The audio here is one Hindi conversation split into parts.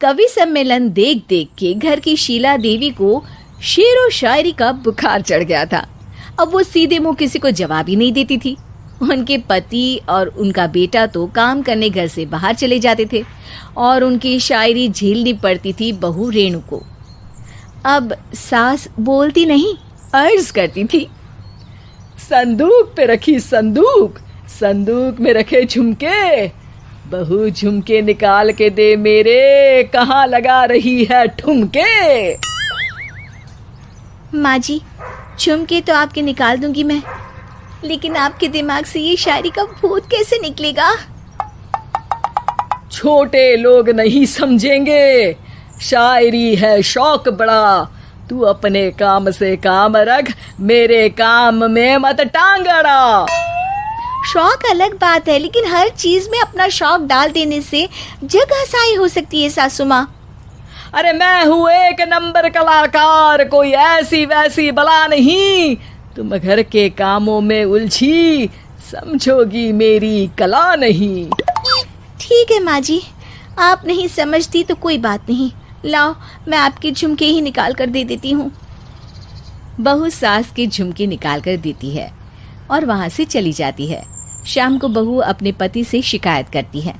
कवि सम्मेलन देख देख के घर की शीला देवी को शेर व शायरी का बुखार चढ़ गया था। अब वो सीधे मुंह किसी को जवाब ही नहीं देती थी। उनके पति और उनका बेटा तो काम करने घर से बाहर चले जाते थे और उनकी शायरी झेलनी पड़ती थी बहू रेणु को। अब सास बोलती नहीं, अर्ज करती थी, संदूक पे रखी संदूक, संदूक में रखे झुमके, बहू झुमके निकाल के दे मेरे, कहाँ लगा रही है ठुमके। माँ जी, झुमके तो आपके निकाल दूंगी मैं, लेकिन आपके दिमाग से ये शायरी का भूत कैसे निकलेगा? छोटे लोग नहीं समझेंगे, शायरी है शौक बड़ा, तू अपने काम से काम रख, मेरे काम में मत टांग अड़ा। शौक अलग बात है, लेकिन हर चीज में अपना शौक डाल देने से जग हसाई हो सकती है सासू माँ। अरे मैं हूँ एक नंबर कलाकार, कोई ऐसी वैसी बला नहीं, तुम घर के कामों में उलझी, समझोगी मेरी कला नहीं। ठीक है माँ जी, आप नहीं समझती तो कोई बात नहीं, लाओ मैं आपके झुमके ही निकाल कर दे देती हूँ। बहू सास के झुमके निकाल कर देती है और वहाँ से चली जाती है। शाम को बहू अपने पति से शिकायत करती है,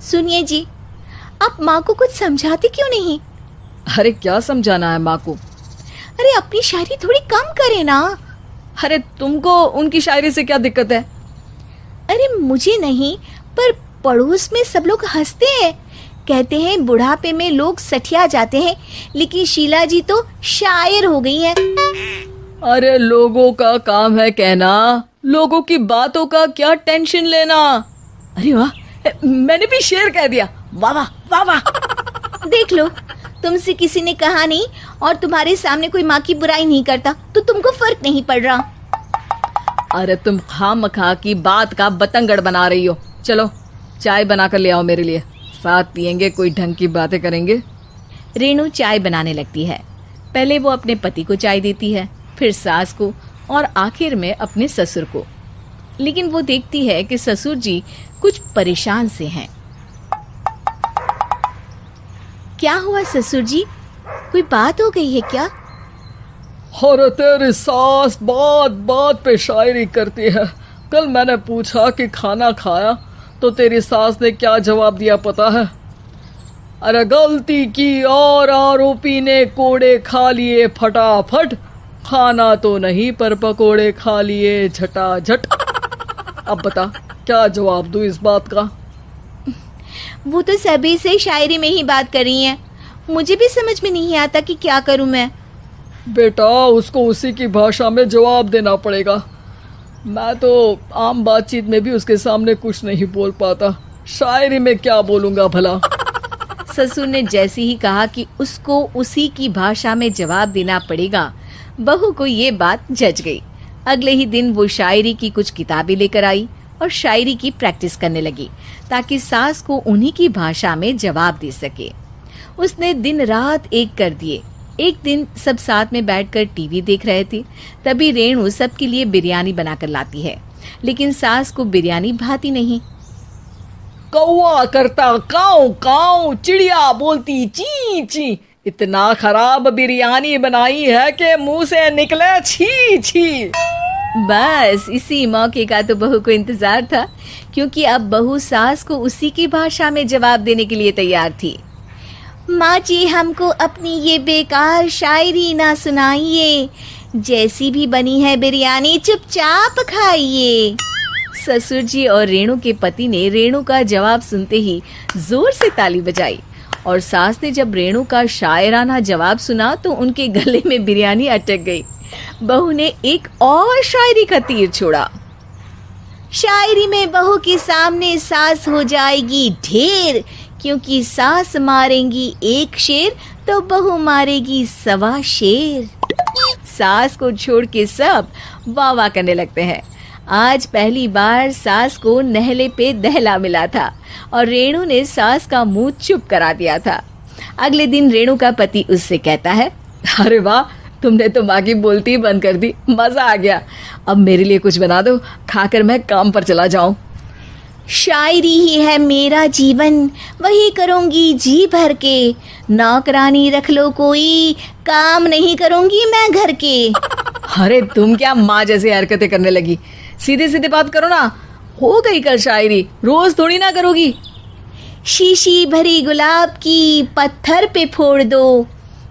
सुनिए जी, आप माँ को कुछ समझाते क्यों नहीं? अरे क्या समझाना है माँ को? अरे अपनी शायरी थोड़ी कम करे ना। अरे तुमको उनकी शायरी से क्या दिक्कत है? अरे मुझे नहीं, पर पड़ोस में सब लोग हंसते हैं, कहते हैं बुढ़ापे में लोग सठिया जाते हैं, लेकिन शीला जी तो शायर हो गई हैं। अरे लोगों का काम है कहना, लोगों की बातों का क्या टेंशन लेना। अरे वाह, मैंने भी शेर कह दिया, वाह वाह वाह वाह। देख लो, तुमसे किसी ने कहा नहीं और तुम्हारे सामने कोई माँ की बुराई नहीं करता तो तुमको फर्क नहीं पड़ रहा। अरे तुम खामखा की बात का बतंगड़ बना रही हो। चलो चाय बना कर ले आओ मेरे लिए, साथ पियेंगे, कोई ढंग की बातें करेंगे। रेणु चाय बनाने लगती है। पहले वो अपने पति को चाय देती है, फिर सास को और आखिर में अपने ससुर को। लेकिन वो देखती है कि ससुर जी कुछ परेशान से हैं। क्या हुआ ससुर जी, कोई बात हो गई है क्या? अरे तेरी सास बात बात पे शायरी करती है। कल मैंने पूछा कि खाना खाया तो तेरी सास ने क्या जवाब दिया पता है? अरे गलती की और आरोपी ने कोड़े खा लिए फटाफट, खाना तो नहीं पर पकोड़े खा लिए झटाझट। अब बता क्या जवाब दूं इस बात का? वो तो सभी से शायरी में ही बात कर रही हैं, मुझे भी समझ में नहीं आता कि क्या करूं मैं। बेटा उसको उसी की भाषा में जवाब देना पड़ेगा। मैं तो आम बातचीत में भी उसके सामने कुछ नहीं बोल पाता, शायरी में क्या बोलूंगा भला। ससुर ने जैसे ही कहा कि उसको उसी की भाषा में जवाब देना पड़ेगा, बहू को ये बात जच गई। अगले ही दिन वो शायरी की कुछ किताबें लेकर आई और शायरी की प्रैक्टिस करने लगी ताकि सास को उन्हीं की भाषा में जवाब दे सके। उसने दिन रात एक कर दिए। एक दिन सब साथ में बैठकर टीवी देख रहे थे, तभी रेणु सबके लिए बिरयानी बनाकर लाती है, लेकिन सास को बिरयानी भाती नहीं। कौवा करता काऊ काऊ, चिड़िया बोलती ची ची, इतना खराब बिरयानी बनाई है कि मुंह से निकले छी छी। बस इसी मौके का तो बहू को इंतजार था, क्योंकि अब बहू सास को उसी की भाषा में जवाब देने के लिए तैयार थी। माँ जी, हमको अपनी ये बेकार शायरी ना सुनाइए, जैसी भी बनी है बिरयानी चुपचाप खाइए। ससुर जी और रेणु के पति ने रेणु का जवाब सुनते ही जोर से ताली बजाई और सास ने जब रेणु का शायराना जवाब सुना तो उनके गले में बिरयानी अटक गई। बहू ने एक और शायरी का तीर छोड़ा। शायरी में बहू के सामने सास हो जाएगी ढेर, क्योंकि सास मारेंगी एक शेर तो बहू मारेगी 1.25 शेर। सास को छोड़ के सब वाह वाह करने लगते हैं। आज पहली बार सास को नहले पे दहला मिला था और रेणु ने सास का मुंह चुप करा दिया था। अगले दिन रेणु का पति उससे कहता है, अरे वाह, तुमने तो माँ की बोलती बंद कर दी, मजा आ गया। अब मेरे लिए कुछ बना दो, खाकर मैं काम पर चला जाऊं। शायरी ही है मेरा जीवन, वही करूँगी जी भर के। नौकरानी रख लो कोई, काम नहीं करूँगी मैं घर के। अरे तुम क्या माँ जैसी हरकतें करने लगी, सीधे सीधे बात करो ना। हो गई कल शायरी, रोज थोड़ी ना करोगी। शीशी भरी गुलाब की पत्थर पे फोड़ दो,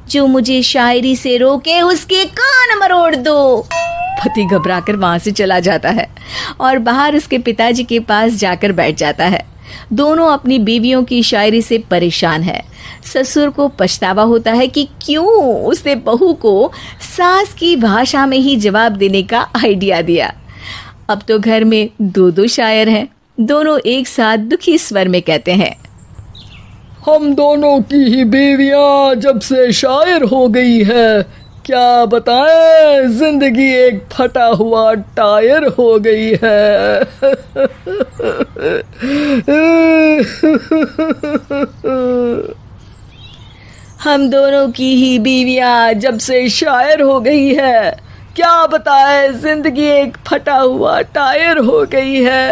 जो मुझे शायरी से रोके उसके कान मरोड़ दो। पति घबराकर वहां से चला जाता है और बाहर उसके पिताजी के पास जाकर बैठ जाता है। दोनों अपनी बीवियों की शायरी से परेशान है। ससुर को पछतावा होता है कि क्यों उसने बहू को सास की भाषा में ही जवाब देने का आइडिया दिया। अब तो घर में दो दो शायर हैं। दोनों एक साथ दुखी स्वर में कहते हैं, हम दोनों की ही बीवियां जब से शायर हो गई है, क्या बताएं, जिंदगी एक फटा हुआ टायर हो गई है। हम दोनों की ही बीवियां जब से शायर हो गई है, क्या बताए जिंदगी एक फटा हुआ टायर हो गई है।